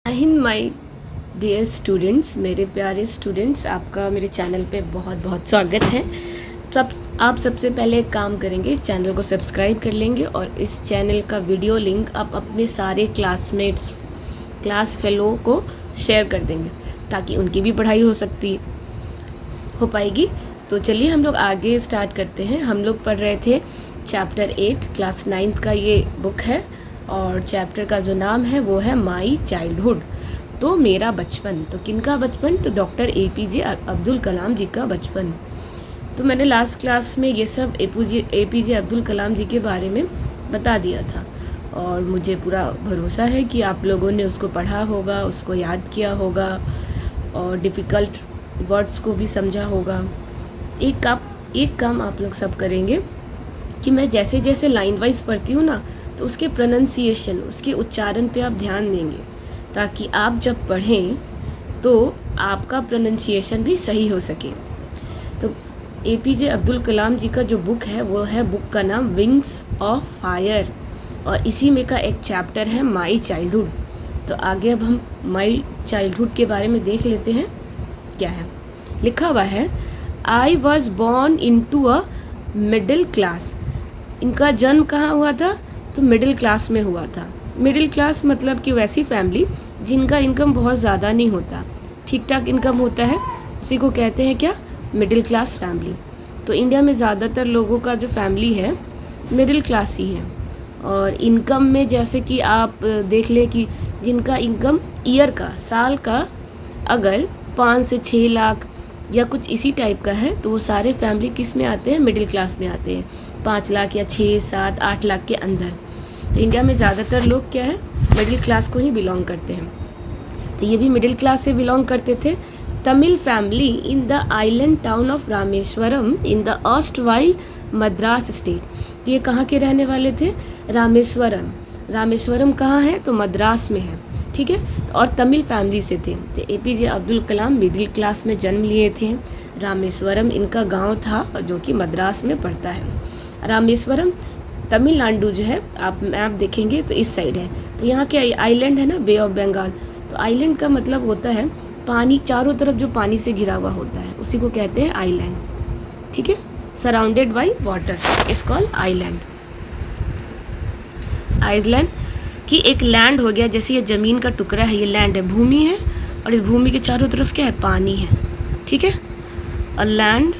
Hind my dear students, मेरे प्यारे students, आपका मेरे चैनल पे बहुत बहुत स्वागत है। आप सबसे पहले एक काम करेंगे, इस चैनल को सब्सक्राइब कर लेंगे और इस चैनल का वीडियो लिंक आप अपने सारे क्लासमेट्स, क्लास फेलो को शेयर कर देंगे ताकि उनकी भी पढ़ाई हो पाएगी। तो चलिए हम लोग आगे स्टार्ट करते हैं। हम लोग पढ़ रहे थे चैप्टर 8 क्लास 9 का ये बुक है और चैप्टर का जो नाम है वो है माई चाइल्डहुड। तो मेरा बचपन, तो किनका बचपन? तो डॉक्टर APJ अब्दुल कलाम जी का बचपन। तो मैंने लास्ट क्लास में ये सब APJ अब्दुल कलाम जी के बारे में बता दिया था और मुझे पूरा भरोसा है कि आप लोगों ने उसको पढ़ा होगा, उसको याद किया होगा और डिफ़िकल्ट वर्ड्स को भी समझा होगा। एक काम आप लोग सब करेंगे कि मैं जैसे जैसे लाइन वाइज पढ़ती हूँ ना, तो उसके प्रोनंसिएशन, उसके उच्चारण पे आप ध्यान देंगे ताकि आप जब पढ़ें तो आपका प्रोनंसिएशन भी सही हो सके। तो APJ अब्दुल कलाम जी का जो बुक है वो है, बुक का नाम विंग्स ऑफ फायर और इसी में का एक चैप्टर है माई चाइल्डहुड। तो आगे अब हम माई चाइल्डहुड के बारे में देख लेते हैं क्या है। लिखा हुआ है, I was born into a middle class. इनका जन्म कहाँ हुआ था? तो मिडिल क्लास में हुआ था। मिडिल क्लास मतलब कि वैसी फैमिली जिनका इनकम बहुत ज़्यादा नहीं होता, ठीक ठाक इनकम होता है, उसी को कहते हैं क्या? Middle class family. तो इंडिया में ज़्यादातर लोगों का जो फैमिली है मिडिल क्लास ही है। और इनकम में जैसे कि आप देख लें कि जिनका इनकम ईयर का, साल का अगर 5 से 6 लाख या कुछ इसी टाइप का है तो वो सारे फैमिली किस में आते हैं? मिडिल क्लास में आते हैं, 5 लाख या 6, 7, 8 लाख के अंदर। तो इंडिया में ज़्यादातर लोग क्या है? मिडिल क्लास को ही बिलोंग करते हैं। तो ये भी मिडिल क्लास से बिलोंग करते थे। Tamil family in the island town of Rameswaram in the erstwhile Madras state. तो ये कहाँ के रहने वाले थे? रामेश्वरम। रामेश्वरम कहाँ है? तो मद्रास में है, ठीक है। और तमिल फैमिली से थे। तो APJ अब्दुल कलाम मिडिल क्लास में जन्म लिए थे। रामेश्वरम इनका गांव था जो कि मद्रास में पड़ता है। रामेश्वरम तमिलनाडु जो है, आप मैप देखेंगे तो इस साइड है। तो यहाँ के आइलैंड है ना, बे ऑफ बंगाल। तो आइलैंड का मतलब होता है पानी, चारों तरफ जो पानी से घिरा हुआ होता है उसी को कहते हैं आइलैंड, ठीक है। Surrounded by water is called island. Island कि एक लैंड हो गया, जैसे ये ज़मीन का टुकड़ा है, ये लैंड है, भूमि है और इस भूमि के चारों तरफ क्या है? पानी है, ठीक है। A land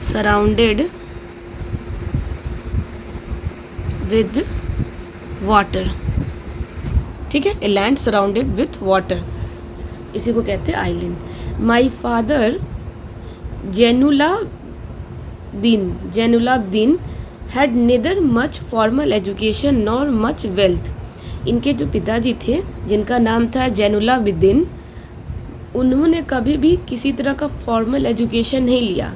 surrounded with water, ठीक है। A land surrounded with water, इसी को कहते हैं island. My father Jainulabdeen had neither much formal education nor much wealth. इनके जो पिताजी थे जिनका नाम था जैनुलाब्दीन, उन्होंने कभी भी किसी तरह का फॉर्मल एजुकेशन नहीं लिया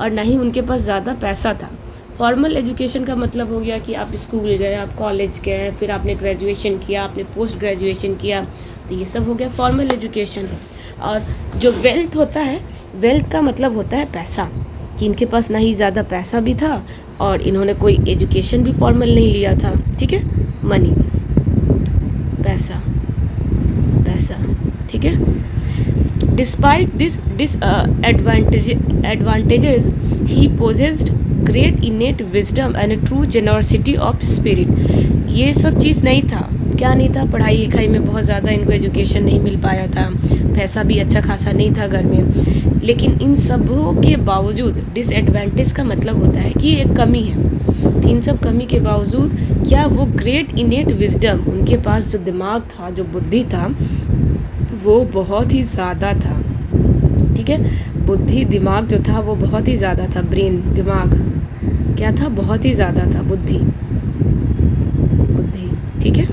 और ना ही उनके पास ज़्यादा पैसा था। फॉर्मल एजुकेशन का मतलब हो गया कि आप स्कूल गए, आप कॉलेज गए, फिर आपने ग्रेजुएशन किया, आपने पोस्ट ग्रेजुएशन किया, तो ये सब हो गया फॉर्मल एजुकेशन। और जो वेल्थ होता है, वेल्थ का मतलब होता है पैसा, कि इनके पास ना ही ज़्यादा पैसा भी था और इन्होंने कोई एजुकेशन भी फॉर्मल नहीं लिया था, ठीक है। मनी, पैसा, पैसा, ठीक है। Despite this advantages he possessed great इनेट wisdom and true generosity of spirit. ये सब चीज़ नहीं था, क्या नहीं था? पढ़ाई लिखाई में बहुत ज़्यादा इनको एजुकेशन नहीं मिल पाया था, पैसा भी अच्छा खासा नहीं था घर में, लेकिन इन सबों के बावजूद, डिसएडवांटेज का मतलब होता है कि एक कमी है, तो इन सब कमी के बावजूद क्या वो ग्रेट इनेट विजडम, उनके पास जो दिमाग था, जो बुद्धि था, वो बहुत ही ज़्यादा था, ठीक है। बुद्धि, दिमाग जो था वो बहुत ही ज़्यादा था। ब्रेन, दिमाग क्या था? बहुत ही ज़्यादा था। बुद्धि, ठीक है।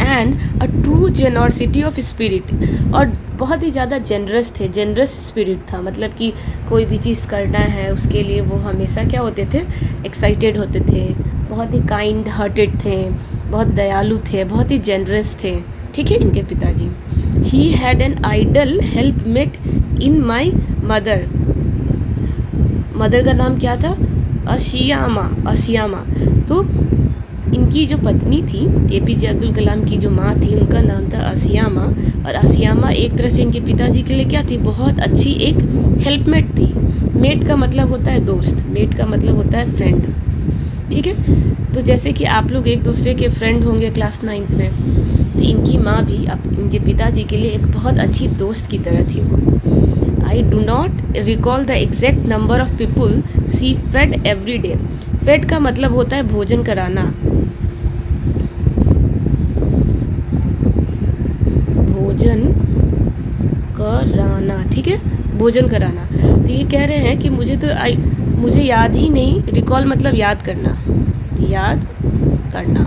And a true generosity of spirit, और बहुत ही ज़्यादा जेनरस थे, जेनरस स्पिरिट था, मतलब कि कोई भी चीज़ करना है उसके लिए वो हमेशा क्या होते थे? एक्साइटेड होते थे, बहुत ही काइंड हार्टेड थे, बहुत दयालु थे, बहुत ही जेनरस थे, ठीक है, इनके पिताजी। He had an ideal helpmate in my mother. Mother का नाम क्या था? अशियामा। तो इनकी जो पत्नी थी, एपीजे अब्दुल कलाम की जो माँ थी, उनका नाम था आसिया माँ। और आसिया माँ एक तरह से इनके पिताजी के लिए क्या थी, बहुत अच्छी एक हेल्पमेट थी। मेट का मतलब होता है दोस्त, मेट का मतलब होता है फ्रेंड, ठीक है। तो जैसे कि आप लोग एक दूसरे के फ्रेंड होंगे क्लास 9th में, तो इनकी माँ भी इनके पिताजी के लिए एक बहुत अच्छी दोस्त की तरह थी वो। I do not recall the exact number of people she fed every day. Fed का मतलब होता है भोजन कराना, भोजन कराना, ठीक है, भोजन कराना। तो ये कह रहे हैं कि मुझे याद ही नहीं, रिकॉल मतलब याद करना, याद करना,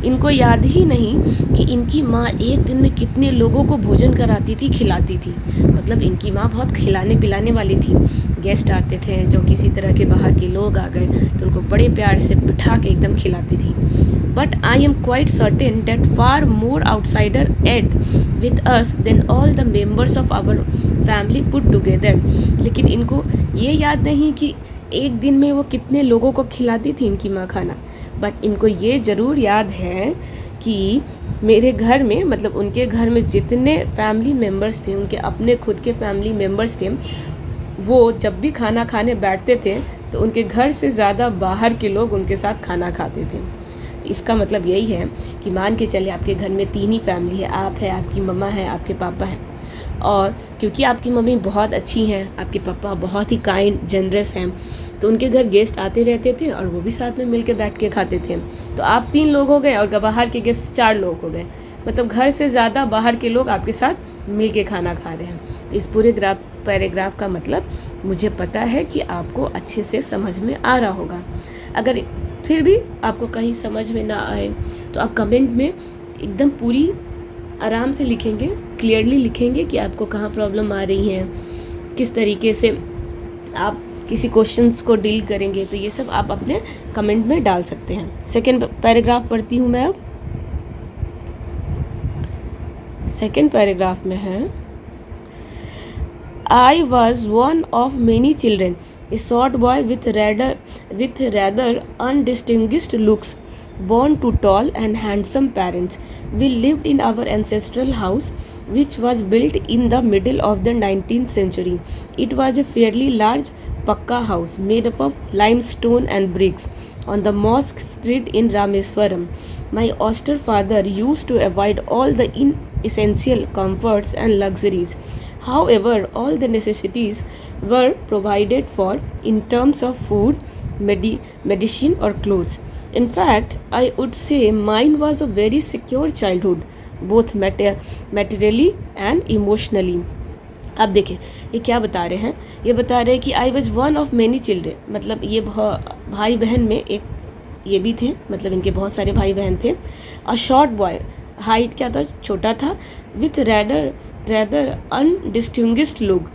इनको याद ही नहीं कि इनकी माँ एक दिन में कितने लोगों को भोजन कराती थी, खिलाती थी। मतलब इनकी माँ बहुत खिलाने पिलाने वाली थी। गेस्ट आते थे जो किसी तरह के बाहर के लोग आ गए तो उनको बड़े प्यार से बिठा के एकदम खिलाती थी। But I am quite certain that far more outsider ate with us than all the members of our family put together. लेकिन इनको ये याद नहीं कि एक दिन में वो कितने लोगों को खिलाती थी इनकी माँ खाना। बट इनको ये ज़रूर याद है कि मेरे घर में, मतलब उनके घर में जितने फैमिली मेम्बर्स थे, उनके अपने खुद के फैमिली मेम्बर्स थे, वो जब भी खाना खाने बैठते थे तो उनके घर से ज़्यादा बाहर के लोग उनके साथ खाना खाते थे। तो इसका मतलब यही है कि मान के चले आपके घर में 3 ही फैमिली है, आप है, आपकी मम्मा है, आपके पापा हैं। और क्योंकि आपकी मम्मी बहुत अच्छी हैं, आपके पापा बहुत ही काइंड जनरस हैं, तो उनके घर गेस्ट आते रहते थे और वो भी साथ में मिल के बैठ के खाते थे। तो आप 3 लोग हो गए और बाहर के गेस्ट 4 लोग हो गए, मतलब घर से ज़्यादा बाहर के लोग आपके साथ मिल के खाना खा रहे हैं। तो इस पूरे पैराग्राफ का मतलब मुझे पता है कि आपको अच्छे से समझ में आ रहा होगा। अगर फिर भी आपको कहीं समझ में ना आए तो आप कमेंट में एकदम पूरी आराम से लिखेंगे, क्लियरली लिखेंगे कि आपको कहाँ प्रॉब्लम आ रही है, किस तरीके से आप किसी क्वेश्चंस को डील करेंगे। तो ये सब आप अपने कमेंट में डाल सकते हैं। सेकेंड पैराग्राफ पढ़ती हूँ मैं अब। सेकेंड पैराग्राफ में है, I was one of many children, a short boy with rather undistinguished looks, born to tall and handsome parents. We lived in our ancestral house, which was built in the middle of the 19th century. It was a fairly large pakka house made up of limestone and bricks on the mosque street in Rameswaram. My austere father used to avoid all the inessential comforts and luxuries. However, all the necessities were provided for in terms of food, medicine or clothes. In fact, I would say mine was a very secure childhood, both materially and emotionally. अब देखिए ये क्या बता रहे हैं, ये बता रहे हैं कि I was one of many children, मतलब ये भाई बहन में एक ये भी थे, मतलब इनके बहुत सारे भाई बहन थे। और शॉर्ट बॉय, हाइट क्या था, छोटा था, with rather undistinguished look,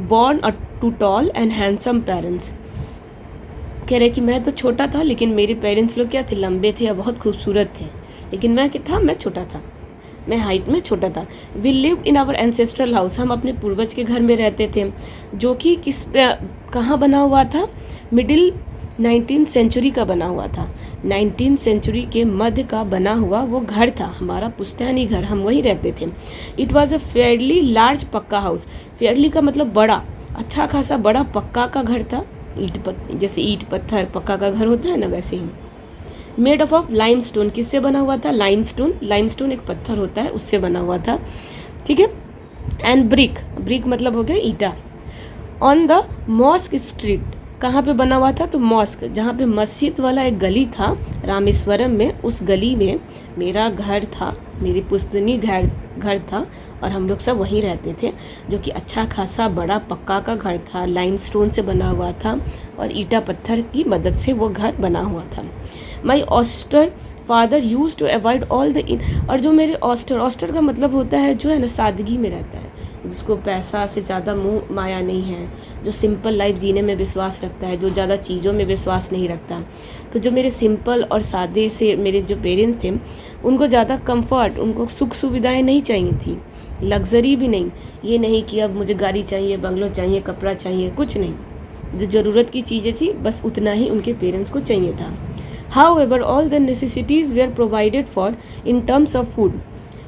born to tall and handsome parents. कह रहे कि मैं तो छोटा था लेकिन मेरे पेरेंट्स लोग क्या थे, लंबे थे और बहुत खूबसूरत थे, लेकिन मैं क्या था, मैं छोटा था, मैं हाइट में छोटा था। We lived in our ancestral house, हम अपने पूर्वज के घर में रहते थे, जो कि कहाँ बना हुआ था, मिडिल 19th सेंचुरी का बना हुआ था। 19th सेंचुरी के मध्य का बना हुआ वो घर था, हमारा पुश्तैनी घर, हम वहीं रहते थे। It was a fairly large पक्का हाउस, फेयरली का मतलब बड़ा, अच्छा खासा बड़ा पक्का का घर था, जैसे ईट पत्थर पक्का का घर होता है ना, वैसे ही। मेड ऑफ लाइमस्टोन, किससे बना हुआ था, लाइमस्टोन, लाइमस्टोन एक पत्थर होता है, उससे बना हुआ था, ठीक है। एंड ब्रिक, ब्रिक मतलब हो गया ईटा। ऑन द मॉस्क स्ट्रीट, कहाँ पे बना हुआ था, तो मॉस्क, जहाँ पे मस्जिद वाला एक गली था रामेश्वरम में, उस गली में मेरा घर था, मेरी पुश्तैनी घर था और हम लोग सब वहीं रहते थे, जो कि अच्छा खासा बड़ा पक्का का घर था, लाइमस्टोन से बना हुआ था और ईटा पत्थर की मदद से वो घर बना हुआ था। My austere father used to avoid all the और जो मेरे ऑस्टर का मतलब होता है जो है ना, सादगी में रहता है, जिसको पैसा से ज़्यादा मोह माया नहीं है, जो सिंपल लाइफ जीने में विश्वास रखता है, जो ज़्यादा चीज़ों में विश्वास नहीं रखता। तो जो मेरे सिंपल और सादे से मेरे जो पेरेंट्स थे, उनको ज़्यादा कंफर्ट, उनको सुख सुविधाएं नहीं चाहिए थी, लग्जरी भी नहीं, ये नहीं कि अब मुझे गाड़ी चाहिए, बंगलो चाहिए, कपड़ा चाहिए, कुछ नहीं, जो ज़रूरत की चीज़ें थी बस उतना ही उनके पेरेंट्स को चाहिए था। However, all the necessities were provided for in terms of food.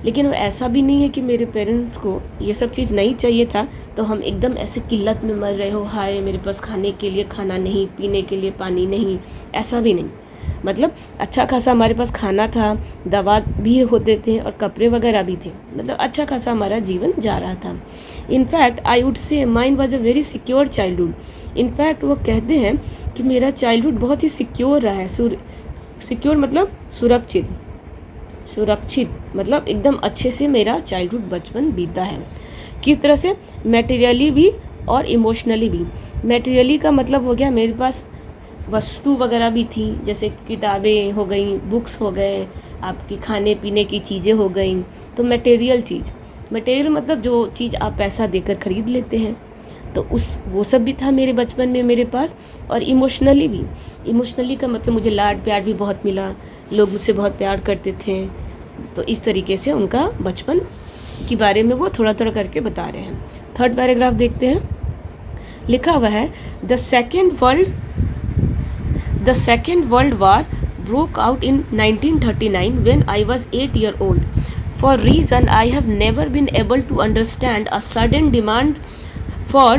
लेकिन वो ऐसा भी नहीं है कि मेरे पेरेंट्स को ये सब चीज़ नहीं चाहिए था तो हम एकदम ऐसे किल्लत में मर रहे हो, हाय मेरे पास खाने के लिए खाना नहीं, पीने के लिए पानी नहीं, ऐसा भी नहीं। मतलब अच्छा खासा हमारे पास खाना था, दवा भी होते थे और कपड़े वगैरह भी थे, मतलब अच्छा खासा हमारा जीवन जा रहा था। In fact I would say mine was a very secure childhood. In fact वो कहते हैं कि मेरा चाइल्डहुड बहुत ही सिक्योर रहा है। सिक्योर मतलब सुरक्षित, सुरक्षित मतलब एकदम अच्छे से मेरा चाइल्डहुड बचपन बीता है। किस तरह से? मैटेरियली भी और इमोशनली भी। मैटेरियली का मतलब हो गया मेरे पास वस्तु वगैरह भी थी, जैसे किताबें हो गई, बुक्स हो गए, आपकी खाने पीने की चीज़ें हो गई। तो मटेरियल चीज़, मटेरियल मतलब जो चीज़ आप पैसा देकर ख़रीद लेते हैं, तो वो सब भी था मेरे बचपन में मेरे पास। और इमोशनली भी, इमोशनली का मतलब मुझे लाड प्यार भी बहुत मिला, लोग मुझसे बहुत प्यार करते थे। तो इस तरीके से उनका बचपन के बारे में वो थोड़ा थोड़ा करके बता रहे हैं। थर्ड पैराग्राफ देखते हैं। लिखा हुआ है the second world war broke out in 1939 when I was 8 years old. For reason I have never been able to understand, a sudden demand for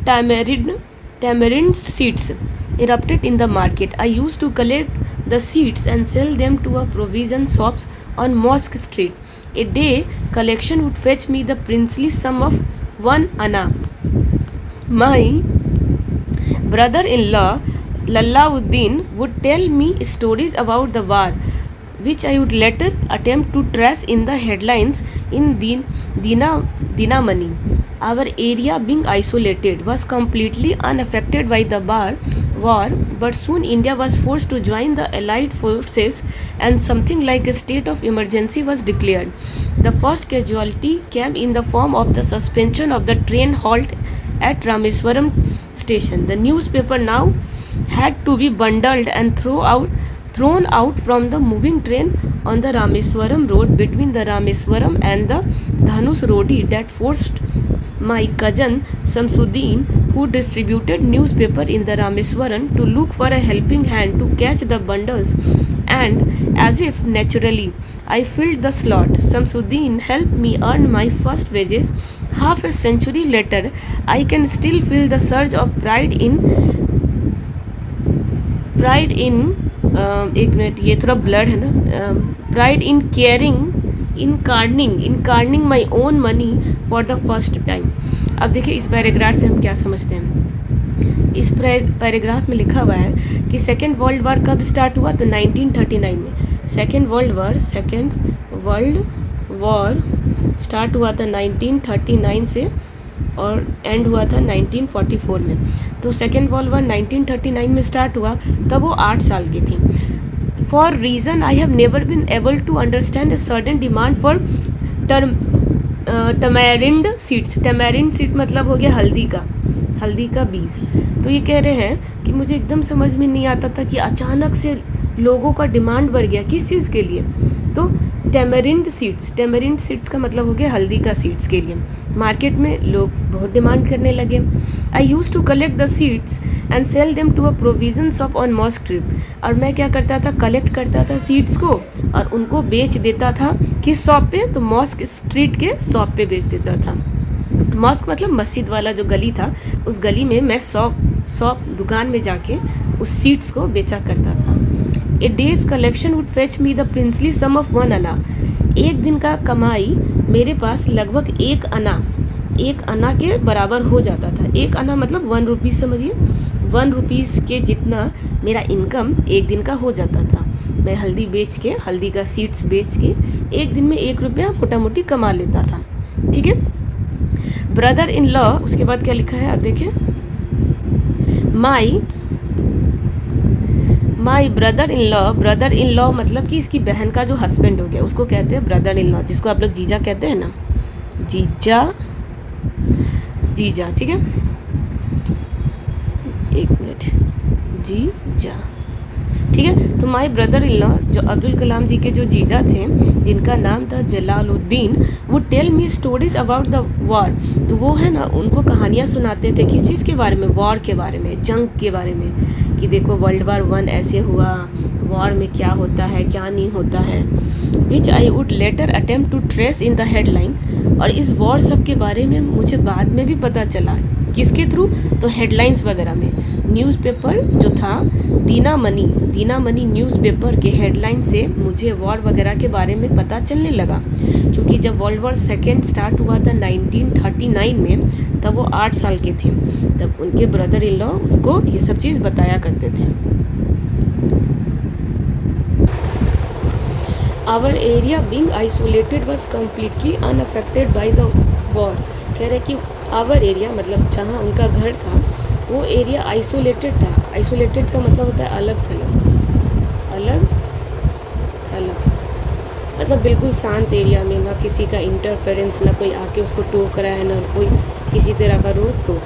tamarind seeds erupted in the market. I used to collect the seeds and sell them to a provision shops on Mosque Street. A day collection would fetch me the princely sum of 1 anna. My brother-in-law Lallauddin would tell me stories about the war, which I would later attempt to trace in the headlines in Dinamani. Our area, being isolated, was completely unaffected by the war, but soon India was forced to join the Allied forces and something like a state of emergency was declared. The first casualty came in the form of the suspension of the train halt at Rameswaram station. The newspaper now had to be bundled and thrown out from the moving train on the Rameswaram road between the Rameswaram and the Dhanus Rodi. That forced my cousin Samsuddin, who distributed newspaper in the Rameswaram, to look for a helping hand to catch the bundles, and as if naturally I filled the slot. Samsuddin helped me earn my first wages. Half a century later, I can still feel the surge of pride in एक minute, ये थोड़ा blood है ना, pride in caring in earning my own money for the first time. अब देखिए इस paragraph से हम क्या समझते हैं। इस पैराग्राफ में लिखा हुआ है कि सेकेंड वर्ल्ड वॉर कब स्टार्ट हुआ, तो 1939 में। सेकेंड वर्ल्ड वॉर स्टार्ट हुआ था 1939 से और एंड हुआ था 1944 में। तो सेकेंड वर्ल्ड वॉर 1939 में स्टार्ट हुआ, तब वो 8 साल की थी। For reason I have never been able to understand a sudden demand for tamarind seeds. Tamarind seed मतलब हो गया हल्दी का बीज। तो ये कह रहे हैं कि मुझे एकदम समझ में नहीं आता था कि अचानक से लोगों का डिमांड बढ़ गया, किस चीज़ के लिए, तो टैमरिंड सीड्स का मतलब हो गया हल्दी का सीड्स के लिए। मार्केट में लोग बहुत डिमांड करने लगे। I used to collect the seeds and sell them to a provision shop on Mosque Street. और मैं क्या करता था, कलेक्ट करता था सीड्स को और उनको बेच देता था किस शॉप पे, तो मॉस्क स्ट्रीट के शॉप पे बेच देता था। मॉस्क मतलब मस्जिद वाला जो गली था, उस गली में मैं शॉप दुकान में जाके उस सीड्स को बेचा करता था। A day's collection would fetch me the princely sum of 1 anna. एक दिन का कमाई मेरे पास लगभग 1 अन्ना के बराबर हो जाता था। 1 अन्ना मतलब 1 रुपीज़, समझिए 1 रुपीज़ के जितना मेरा इनकम एक दिन का हो जाता था। मैं हल्दी का सीड्स बेच के एक दिन में 1 रुपया मोटा मोटी कमा लेता था। ठीक है। ब्रदर इन लॉ, उसके बाद क्या लिखा है आप देखिए, माई ब्रदर इन लॉ मतलब कि इसकी बहन का जो हस्बैंड हो गया उसको कहते हैं ब्रदर इन लॉ, जिसको आप लोग जीजा कहते हैं ना, जीजा। ठीक है, एक मिनट, जीजा। ठीक है। तो माय ब्रदर इन लॉ जो अब्दुल कलाम जी के जो जीजा थे जिनका नाम था जलालुद्दीन, वो tell me stories about the war. तो वो है ना उनको कहानियाँ सुनाते थे किस चीज़ के बारे में, वॉर के बारे में, जंग के बारे में, कि देखो World War I ऐसे हुआ, वॉर में क्या होता है क्या नहीं होता है, which I would later attempt to trace in the headline. और इस वॉर सब के बारे में मुझे बाद में भी पता चला, किसके थ्रू, तो हेडलाइंस वगैरह में। न्यूज़पेपर जो था दीना मनी न्यूज़पेपर के हेडलाइन से मुझे वॉर वगैरह के बारे में पता चलने लगा, क्योंकि जब World War II स्टार्ट हुआ था 1939 में, तब वो 8 साल के थे। तब उनके ब्रदर इन लॉ उनको ये सब चीज़ बताया करते थे। Our area being isolated was completely unaffected by the war. कह रहे कि आवर एरिया मतलब जहाँ उनका घर था वो एरिया आइसोलेटेड था। आइसोलेटेड का मतलब होता है अलग थलग, मतलब बिल्कुल शांत एरिया में, ना किसी का इंटरफेरेंस, ना कोई आके उसको टोक रहा है, ना कोई किसी तरह का रोक टोक।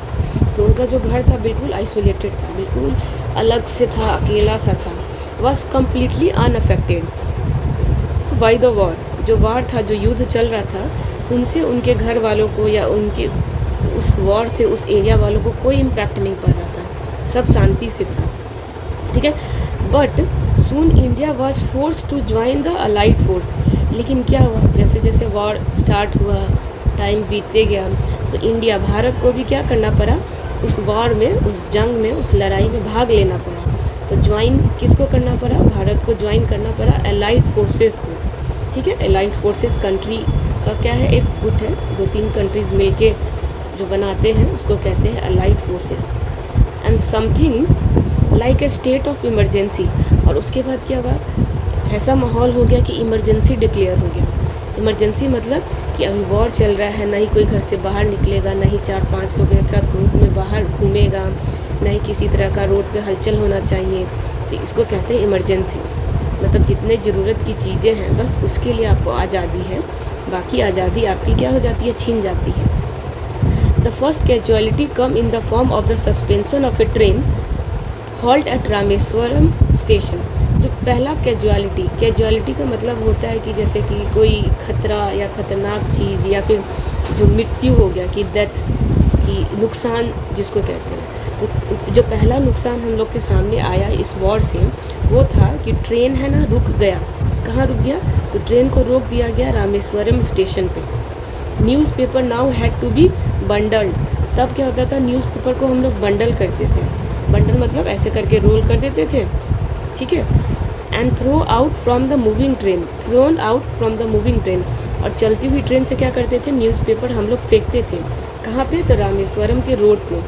तो उनका जो घर था बिल्कुल आइसोलेटेड था, बिल्कुल अलग से था, अकेला सा था। Was completely unaffected by the war. जो वॉर था, जो युद्ध चल रहा था, उनसे उनके घर वालों को या उनके उस वॉर से उस एरिया वालों को कोई इम्पैक्ट नहीं पड़ रहा था, सब शांति से था, ठीक है। But soon India was force to join the allied force. लेकिन क्या हुआ, जैसे जैसे वॉर स्टार्ट हुआ, टाइम बीतते गया, तो इंडिया, भारत को भी क्या करना पड़ा, उस वॉर में, उस जंग में, उस लड़ाई में भाग लेना पड़ा। तो ज्वाइन किसको करना पड़ा, भारत को ज्वाइन करना पड़ा अलाइड फोर्सेस को, ठीक है। अलाइड फोर्सेस कंट्री का क्या है, एक गुट है, 2-3 कंट्रीज़ मिलके जो बनाते हैं उसको कहते हैं allied forces. And something like a state of emergency. और उसके बाद क्या हुआ, ऐसा माहौल हो गया कि इमरजेंसी डिक्लेयर हो गया। इमरजेंसी मतलब कि अभी वॉर चल रहा है, ना ही कोई घर से बाहर निकलेगा, ना ही 4-5 लोग एक साथ ग्रुप में बाहर घूमेगा, ना ही किसी तरह का रोड पे हलचल होना चाहिए। तो इसको कहते हैं इमरजेंसी। मतलब जितने ज़रूरत की चीज़ें हैं बस उसके लिए आपको आज़ादी है, बाकी आज़ादी आपकी क्या हो जाती है, छीन जाती है। The first casualty come in the form of the suspension of a train halt at Rameswaram station. जो पहला कैजुअलिटी का मतलब होता है कि जैसे कि कोई खतरा या ख़तरनाक चीज़, या फिर जो मृत्यु हो गया, कि डेथ, कि नुकसान जिसको कहते हैं। तो जो पहला नुकसान हम लोग के सामने आया इस वॉर से, वो था कि ट्रेन है ना रुक गया। कहाँ रुक गया, तो ट्रेन को रोक दिया गया रामेश्वरम स्टेशन पे। Newspaper now had to be bundled. तब क्या होता था, न्यूज़पेपर को हम लोग बंडल करते थे। बंडल मतलब ऐसे करके रोल कर देते थे, ठीक है। And thrown out from the moving train. और चलती हुई ट्रेन से क्या करते थे, न्यूज़पेपर हम लोग फेंकते थे। कहाँ पे, तो रामेश्वरम के रोड पे,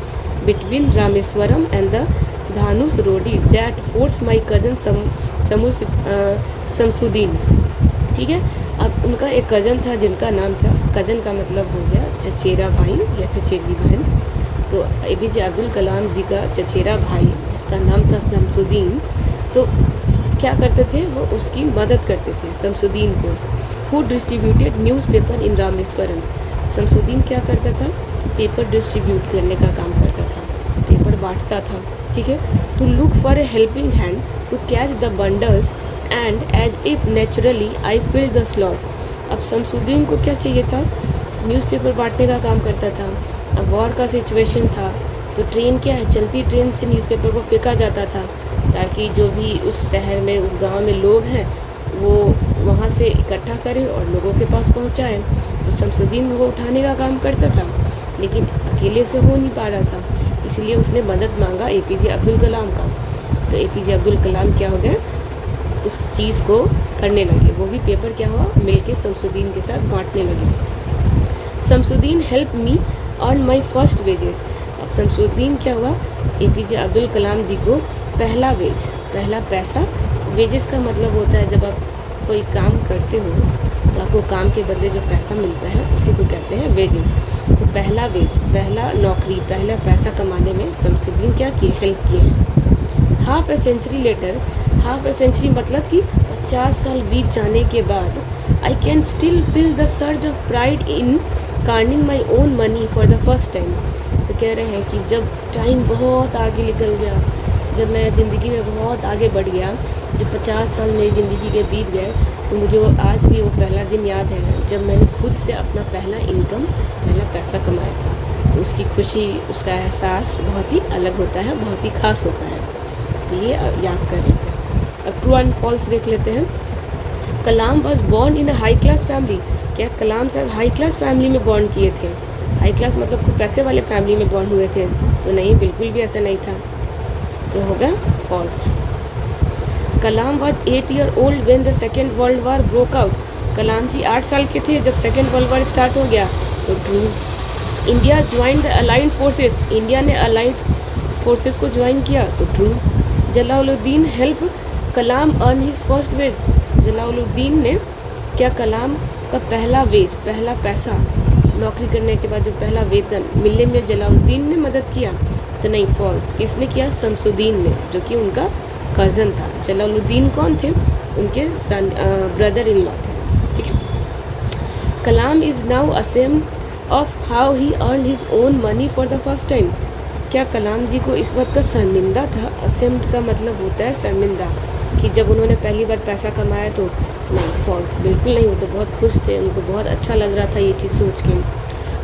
between Rameswaram and the Dhanushkodi that forced my cousin Shamsuddin, ठीक है। अब उनका एक कज़न था जिनका नाम था, कज़न का मतलब हो गया चचेरा भाई या चचेरी बहन। तो APJ अब्दुल कलाम जी का चचेरा भाई जिसका नाम था शमसुद्दीन, तो क्या करते थे, वो उसकी मदद करते थे शमसुद्दीन को। हु डिस्ट्रीब्यूटेड न्यूज़पेपर इन रामेश्वरम। शमसुद्दीन क्या करता था, पेपर डिस्ट्रीब्यूट करने का काम करता था, पेपर बांटता था, ठीक है। To look for a helping hand to catch the bundles and as if naturally I feel the slot. अब शमसुद्दीन को क्या चाहिए था, न्यूज़पेपर बांटने का काम करता था। अब वॉर का सिचुएशन था, तो ट्रेन क्या है, चलती ट्रेन से न्यूज़पेपर को फेंका जाता था, ताकि जो भी उस शहर में, उस गांव में लोग हैं वो वहाँ से इकट्ठा करें और लोगों के पास पहुँचाएँ। तो शमसुद्दीन वो उठाने का काम करता था, लेकिन अकेले से हो नहीं पा रहा था, इसलिए उसने मदद मांगा APJ अब्दुल कलाम का। तो APJ अब्दुल कलाम क्या हो गए, उस चीज़ को करने लगे। वो भी पेपर क्या हुआ, मिलके शमसुद्दीन के साथ बांटने लगे। Shamsuddin help me earn my first wages. अब शमसुद्दीन क्या हुआ, APJ अब्दुल कलाम जी को पहला वेज, पहला पैसा, वेजेस का मतलब होता है जब आप कोई काम करते हो तो आपको काम के बदले जो पैसा मिलता है उसी को कहते हैं वेजेस। तो पहला वेज, पहला नौकरी, पहला पैसा कमाने में शमसुद्दीन क्या किए, हेल्प किए हैं। Half a century later, half a century मतलब कि 50 साल बीत जाने के बाद, I can still feel the surge of pride in earning my own money for the first time. तो कह रहे हैं कि जब टाइम बहुत आगे निकल गया, जब मैं ज़िंदगी में बहुत आगे बढ़ गया, जब 50 साल मेरी ज़िंदगी के बीत गए, तो मुझे वो आज भी वो पहला दिन याद है जब मैंने खुद से अपना पहला इनकम, पहला पैसा कमाया था। तो उसकी खुशी, उसका एहसास बहुत ही अलग होता है, बहुत ही ख़ास होता है। तो ये याद कर रहे थे। अब ट्रू एंड फॉल्स देख लेते हैं। Kalam was born in a high class family. क्या कलाम साहब हाई क्लास फैमिली में बॉर्न किए थे? हाई क्लास मतलब खूब पैसे वाले फैमिली में बॉर्न हुए थे? तो नहीं, बिल्कुल भी ऐसा नहीं था। तो होगा false. Kalam was 8 year old when the second world war broke out. Kalam ji 8 साल के थे जब सेकेंड वर्ल्ड वार स्टार्ट हो गया। तो true. India join the allied forces. India ने अलाइंड फोर्सेस को ज्वाइन किया। तो true. Jalaluddin help Kalam earn his first wage. Jalaluddin ने क्या कलाम का पहला वेज, पहला पैसा, नौकरी करने के बाद जो पहला वेतन मिलने में जलालुद्दीन ने मदद किया? तो नहीं, फॉल्स। किसने किया? शमसुद्दीन ने, जो कि उनका कज़न था। जलालुद्दीन कौन थे? उनके सन ब्रदर इन लॉ थे। ठीक है। Kalam is now ashamed of how he earn his own money for the first time. क्या कलाम जी को इस बात का शर्मिंदा था? असेम्ड का मतलब होता है शर्मिंदा, कि जब उन्होंने पहली बार पैसा कमाया तो नहीं, फॉल्स, बिल्कुल नहीं। वो तो बहुत खुश थे, उनको बहुत अच्छा लग रहा था ये चीज़ सोच के।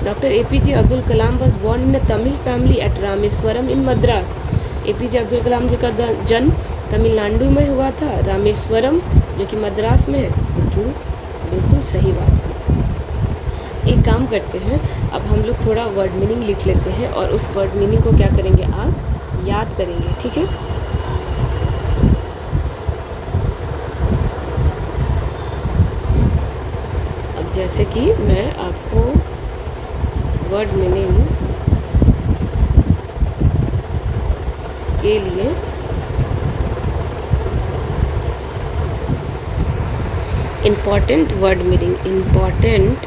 Doctor APJ Abdul Kalam was born in a Tamil family at Rameswaram in Madras. APJ Abdul Kalam ji का जन्म तमिलनाडु में हुआ था, रामेश्वरम, जो कि मद्रास में है। तो ट्रू, बिल्कुल सही बात है। एक काम करते हैं, अब हम लोग थोड़ा वर्ड मीनिंग लिख लेते हैं और उस वर्ड मीनिंग को क्या करेंगे, आप याद करेंगे। ठीक है। अब जैसे कि मैं आपको वर्ड मीनिंग के लिए important word meaning, important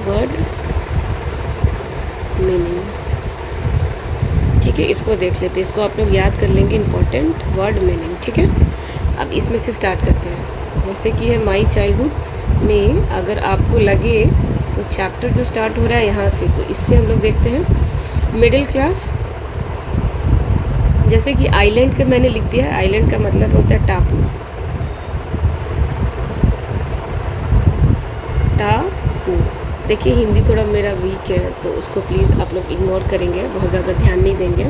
word meaning, ठीक है, इसको देख लेते हैं। इसको आप लोग याद कर लेंगे, इम्पॉर्टेंट वर्ड मीनिंग। ठीक है। अब इसमें से स्टार्ट करते हैं। जैसे कि है माई चाइल्डहुड में, अगर आपको लगे तो चैप्टर जो स्टार्ट हो रहा है यहाँ से, तो इससे हम लोग देखते हैं मिडिल क्लास। जैसे कि आइलैंड का मैंने लिख दिया है, आइलैंड का मतलब होता है टापू, टापू। देखिए हिंदी थोड़ा मेरा वीक है, तो उसको प्लीज़ आप लोग इग्नोर करेंगे, बहुत ज़्यादा ध्यान नहीं देंगे।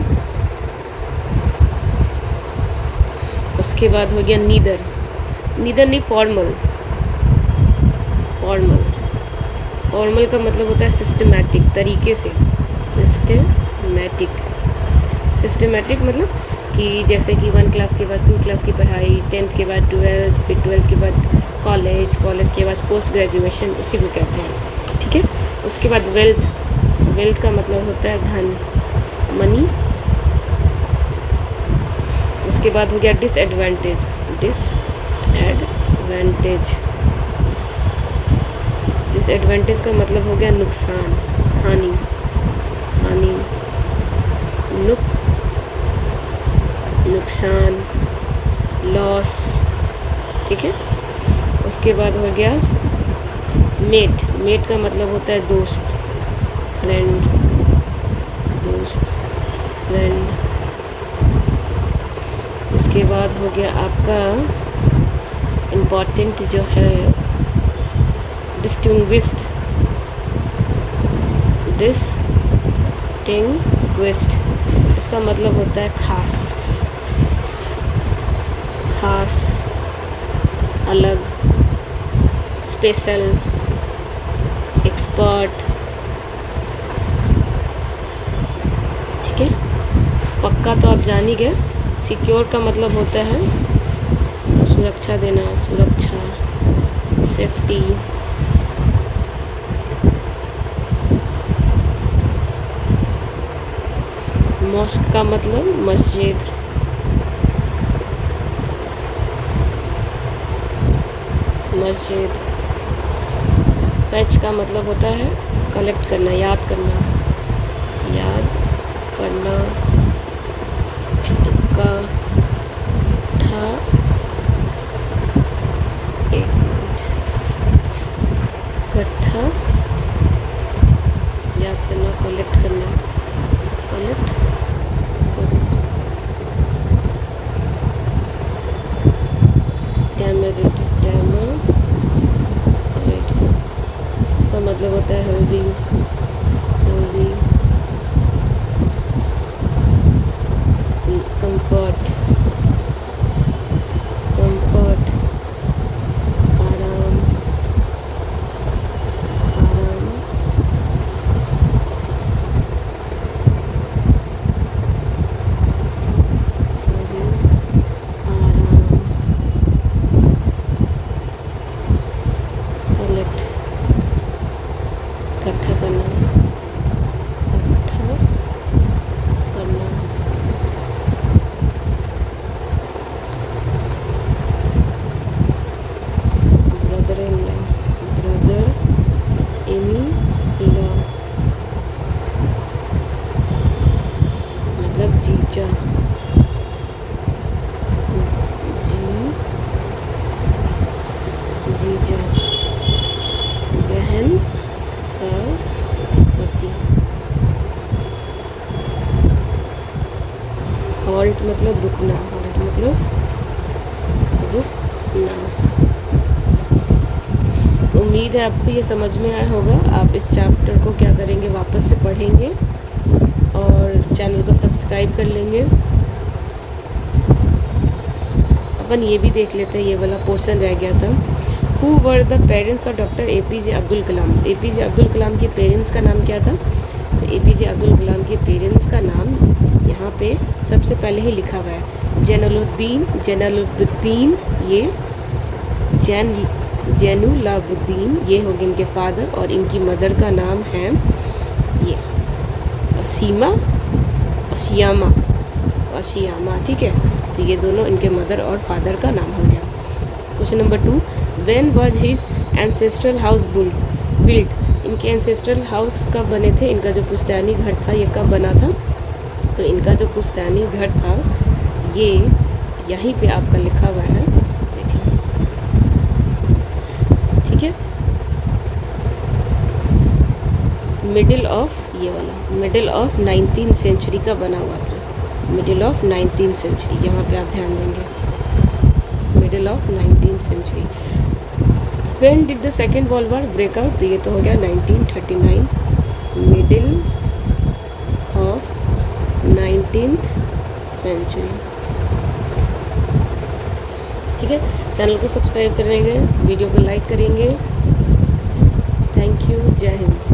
उसके बाद हो गया नीदर, नीदर नहीं, फॉर्मल। फॉर्मल, फॉर्मल का मतलब होता है सिस्टमैटिक, तरीके से, सिस्टमैटिक। सिस्टमैटिक मतलब कि जैसे कि 1 क्लास के बाद 2 क्लास की पढ़ाई, 10th के बाद 12th, फिर 12th के बाद कॉलेज, कॉलेज के बाद पोस्ट ग्रेजुएशन, उसी को कहते हैं। ठीक है। उसके बाद वेल्थ, वेल्थ का मतलब होता है धन, मनी। उसके बाद हो गया डिसएडवांटेज, डिसएडवांटेज, डिसएडवांटेज का मतलब हो गया नुकसान, हानि, हानि, नुकसान, लॉस। ठीक है। उसके बाद हो गया मेट, मेट का मतलब होता है दोस्त, फ्रेंड, दोस्त, फ्रेंड। उसके बाद हो गया आपका इम्पॉर्टेंट जो है डिस्टिंग्विश्ड, डिस्टिंग्विश्ड, इसका मतलब होता है खास, खास, अलग, स्पेशल, एक्सपर्ट। ठीक है। पक्का तो आप जान ही गए। सिक्योर का मतलब होता है सुरक्षा देना, सुरक्षा, सेफ्टी। मॉस्क का मतलब मस्जिद, मस्जिद। फैच का मतलब होता है कलेक्ट करना, याद करना, याद करना, इक्कठा, इकट्ठा जीजा, जीजा बहन का पति। हॉल्ट मतलब रुकना, हॉल्ट मतलब रुकना। उम्मीद है आपको ये समझ में आया होगा। आप इस चैप्टर को क्या करेंगे, वापस से पढ़ेंगे और चैनल को सब्सक्राइब कर लेंगे। अपन ये भी देख लेते हैं, ये वाला पोर्शन रह गया था। Who were the parents of doctor APJ Abdul Kalam. APJ Abdul Kalam के पेरेंट्स का नाम क्या था? तो APJ अब्दुल कलाम के पेरेंट्स का नाम यहाँ पे सबसे पहले ही लिखा हुआ है, जैनुलब्दीन, ये जैनुलब्दीन, ये हो गए इनके फादर, और इनकी मदर का नाम है ये अशियामा, ठीक है। तो ये दोनों इनके मदर और फादर का नाम हो गया। Question number 2, when was his ancestral house built. इनके एंसेस्ट्रल हाउस कब बने थे? इनका जो पुश्तैनी घर था ये कब बना था? तो इनका जो पुश्तैनी घर था ये यहीं पे आपका लिखा हुआ है, देखिए, ठीक है। मिडिल ऑफ 19th सेंचुरी का बना हुआ था, मिडिल ऑफ 19th सेंचुरी, यहाँ पे आप ध्यान देंगे, middle of 19th century. When did the second world war break out? तो ये तो हो गया 1939, मिडिल ऑफ 19th सेंचुरी, ठीक है। चैनल को सब्सक्राइब करेंगे, वीडियो को लाइक करेंगे। थैंक यू, जय हिंद।